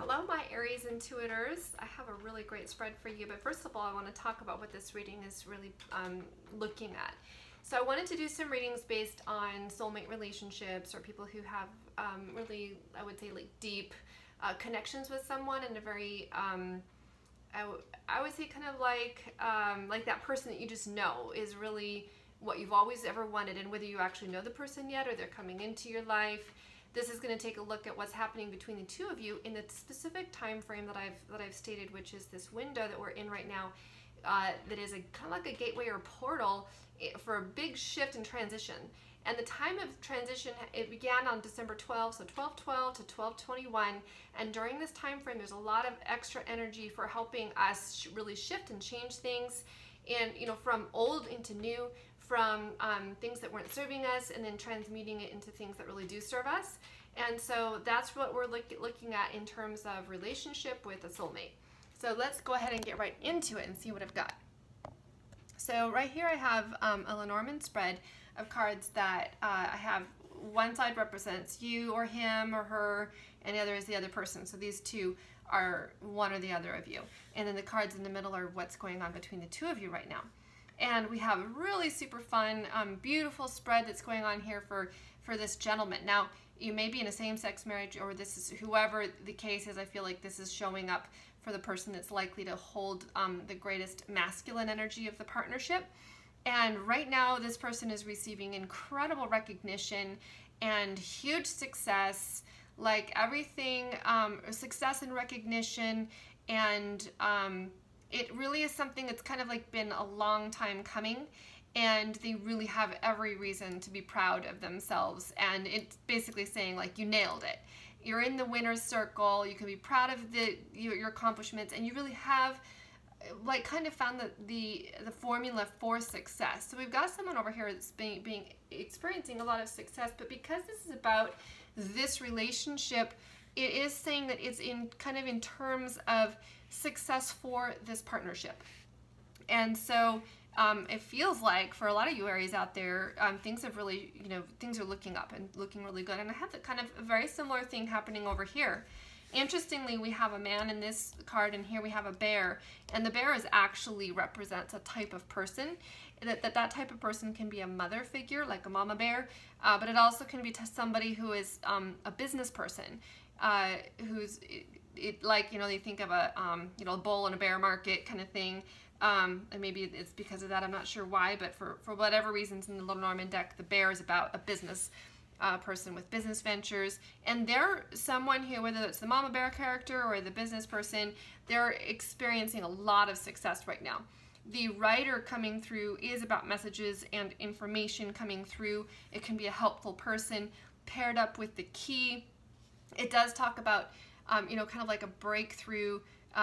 Hello, my Aries Intuitors. I have a really great spread for you, but first of all, I want to talk about what this reading is really looking at. So I wanted to do some readings based on soulmate relationships or people who have really, I would say, like deep connections with someone in a very, I would say kind of like that person that you just know is really what you've always ever wanted, and whether you actually know the person yet or they're coming into your life. This is going to take a look at what's happening between the two of you in the specific time frame that I've stated, which is this window that we're in right now. That is kind of like a gateway or portal for a big shift and transition. And the time of transition, it began on December 12th, so 12/12 to 12/21. And during this time frame, there's a lot of extra energy for helping us really shift and change things, and from old into new, from things that weren't serving us, and then transmuting it into things that really do serve us. And so that's what we're looking at in terms of relationship with a soulmate. So let's go ahead and get right into it and see what I've got. So right here I have a Lenormand spread of cards that I have. One side represents you or him or her, and the other is the other person. So these two are one or the other of you. And then the cards in the middle are what's going on between the two of you right now. And we have a really super fun, beautiful spread that's going on here for this gentleman. Now, you may be in a same-sex marriage, or this is whoever the case is. I feel like this is showing up for the person that's likely to hold the greatest masculine energy of the partnership. And right now, this person is receiving incredible recognition and huge success, like everything, success and recognition, and it really is something that's kind of like been a long time coming, and they really have every reason to be proud of themselves. And it's basically saying, like, you nailed it. You're in the winner's circle. You can be proud of your accomplishments, and you really have like kind of found the formula for success. So we've got someone over here that's experiencing a lot of success, but because this is about this relationship, it is saying that it's in kind of in terms of success for this partnership. And so it feels like for a lot of you Aries out there, things have really, things are looking up and looking really good. And I have the kind of a very similar thing happening over here. Interestingly, we have a man in this card, and here we have a bear, and the bear actually represents a type of person. That type of person can be a mother figure, like a mama bear, but it also can be somebody who is a business person, who's like, they think of a a bull in a bear market kind of thing, and maybe it's because of that, I'm not sure why, but for whatever reasons in the Lenormand deck, the bear is about a business person with business ventures, and they're someone here, whether it's the mama bear character or the business person, they're experiencing a lot of success right now. The writer coming through is about messages and information coming through. It can be a helpful person paired up with the key. It does talk about kind of like a breakthrough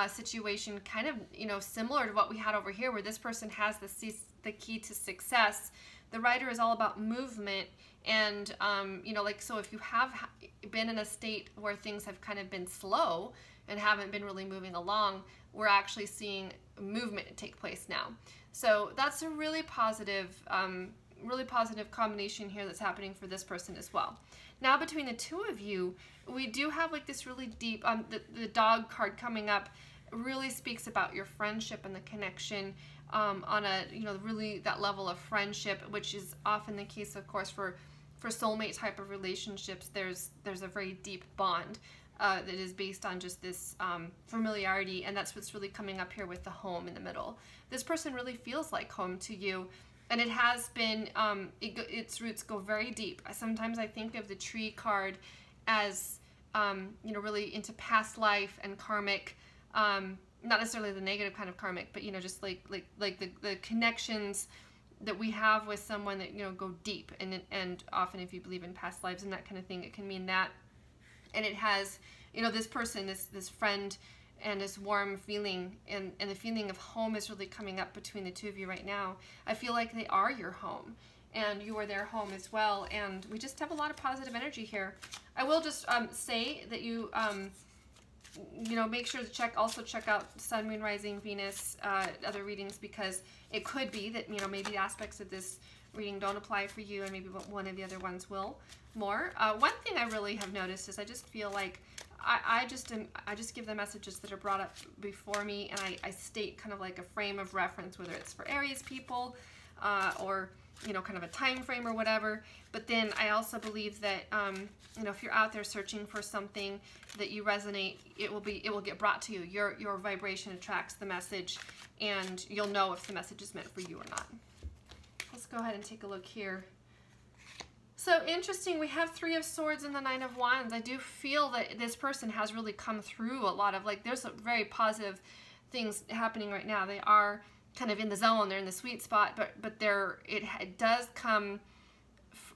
situation, kind of similar to what we had over here, where this person has the key to success. The writer is all about movement, and so if you have been in a state where things have kind of been slow and haven't been really moving along, we're actually seeing movement take place now. So that's a really positive combination here that's happening for this person as well. Now between the two of you, we do have like this really deep, the dog card coming up really speaks about your friendship and the connection on a, really that level of friendship, which is often the case, of course, for soulmate type of relationships. There's a very deep bond that is based on just this familiarity, and that's what's really coming up here with the home in the middle. This person really feels like home to you, and it has been, its roots go very deep. Sometimes I think of the tree card as, really into past life and karmic, not necessarily the negative kind of karmic, but just like the connections that we have with someone that go deep, and often if you believe in past lives and that kind of thing, it can mean that. And it has this person, this friend, and this warm feeling, and the feeling of home is really coming up between the two of you right now. I feel like they are your home, and you are their home as well, and we just have a lot of positive energy here. I will just say that you make sure to also check out Sun, Moon, Rising, Venus, other readings, because it could be that maybe aspects of this reading don't apply for you, and maybe one of the other ones will more. One thing I really have noticed is I just feel like I just give the messages that are brought up before me, and I state kind of like a frame of reference, whether it's for Aries people, or, you know, kind of a time frame or whatever. But then I also believe that, you know, if you're out there searching for something that you resonate, it will get brought to you. Your vibration attracts the message, and you'll know if the message is meant for you or not. Let's go ahead and take a look here. So interesting, we have Three of Swords and the Nine of Wands. I do feel that this person has really come through a lot of, like, there's some very positive things happening right now. They are kind of in the zone, they're in the sweet spot, but it does come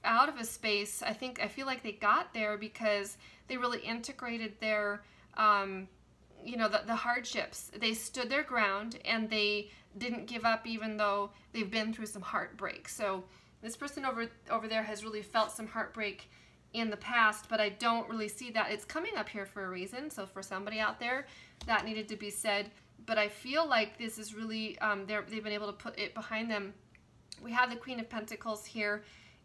out of a space. I feel like they got there because they really integrated their, you know, the hardships. They stood their ground and they didn't give up, even though they've been through some heartbreak. So this person over there has really felt some heartbreak in the past, but I don't really see that. It's coming up here for a reason. So for somebody out there, that needed to be said. But I feel like this is really, they've been able to put it behind them. We have the Queen of Pentacles here,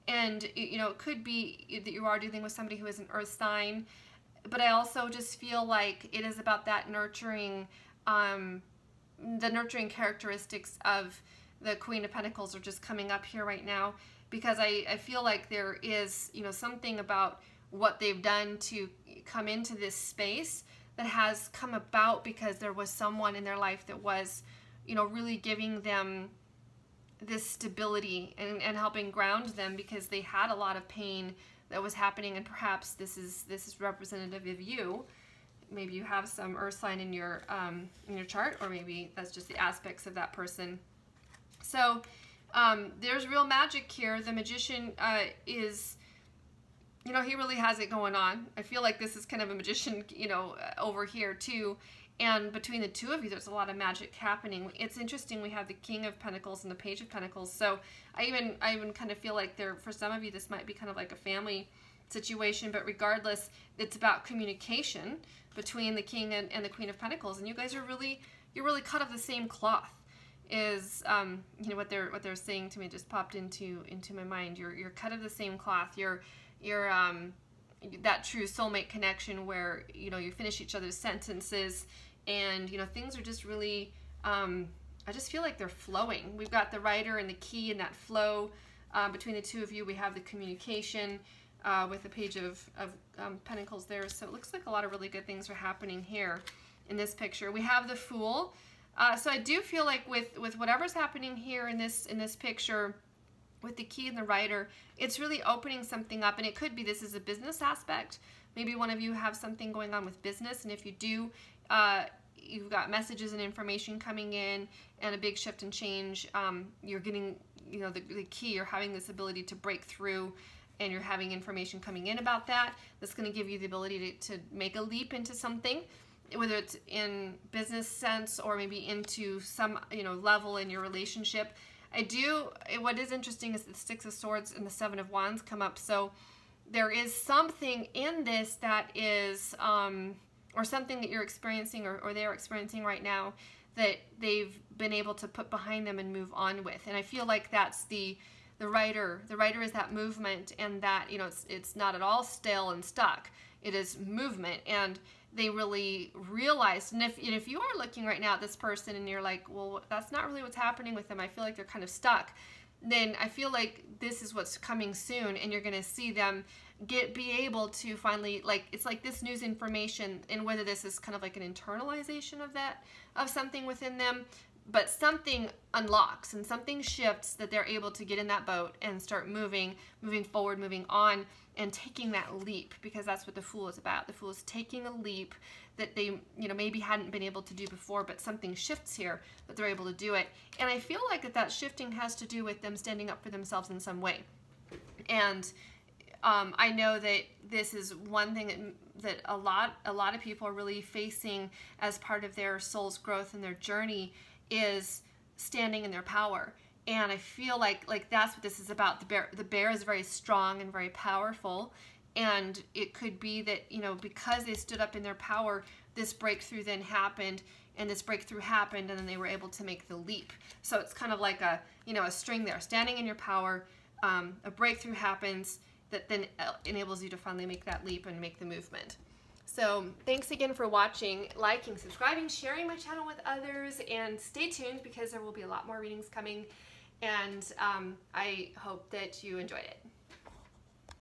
and you know, it could be that you are dealing with somebody who is an earth sign, but I also just feel like it is about that nurturing, the nurturing characteristics of the Queen of Pentacles are just coming up here right now, because I feel like there is, you know, something about what they've done to come into this space that has come about because there was someone in their life that was, you know, really giving them this stability and helping ground them, because they had a lot of pain that was happening. And perhaps this is representative of you. Maybe you have some earth sign in your chart, or maybe that's just the aspects of that person. So there's real magic here. The Magician is, you know, he really has it going on. I feel like this is kind of a magician, you know, over here too. And between the two of you, there's a lot of magic happening. It's interesting. We have the King of Pentacles and the Page of Pentacles. So I even kind of feel like for some of you, this might be kind of like a family situation. But regardless, it's about communication between the King and the Queen of Pentacles. And you guys are you're really cut of the same cloth. Is you know, what they're saying to me just popped into my mind. You're cut of the same cloth. You're that true soulmate connection where, you know, you finish each other's sentences, and you know, things are just really I just feel like they're flowing. We've got the Rider and the Key, and that flow between the two of you. We have the communication with the Page of Pentacles there. So it looks like a lot of really good things are happening here in this picture. We have the Fool. So I do feel like with whatever's happening here in this picture with the Key and the Rider, it's really opening something up. And it could be this is a business aspect. Maybe one of you have something going on with business, and if you do, you've got messages and information coming in and a big shift and change. You're getting, you know, the key. You're having this ability to break through, and you're having information coming in about that. That's going to give you the ability to make a leap into something, whether it's in business sense or maybe into some, you know, level in your relationship. What is interesting is the Six of Swords and the Seven of Wands come up. So there is something in this that is, or something that you're experiencing or they're experiencing right now that they've been able to put behind them and move on with. And I feel like that's the Rider. The Rider is that movement, and that, you know, it's not at all stale and stuck. It is movement, and they really realized. And if you are looking right now at this person and you're like, well, that's not really what's happening with them, I feel like they're kind of stuck, then I feel like this is what's coming soon, and you're going to see them be able to finally, like, it's like this news information, and whether this is kind of like an internalization of something within them, but something unlocks and something shifts that they're able to get in that boat and start moving forward, moving on, and taking that leap, because that's what the Fool is about. The Fool is taking a leap that they, you know, maybe hadn't been able to do before, but something shifts here that they're able to do it. And I feel like that shifting has to do with them standing up for themselves in some way. And I know that this is one thing that a lot of people are really facing as part of their soul's growth and their journey, is standing in their power. And I feel like that's what this is about. The bear is very strong and very powerful, and it could be that, you know, because they stood up in their power, this breakthrough then happened, and this breakthrough happened, and then they were able to make the leap. So it's kind of like a, you know, a string there, standing in your power. A breakthrough happens that then enables you to finally make that leap and make the movement. So thanks again for watching, liking, subscribing, sharing my channel with others, and stay tuned because there will be a lot more readings coming, and I hope that you enjoyed it.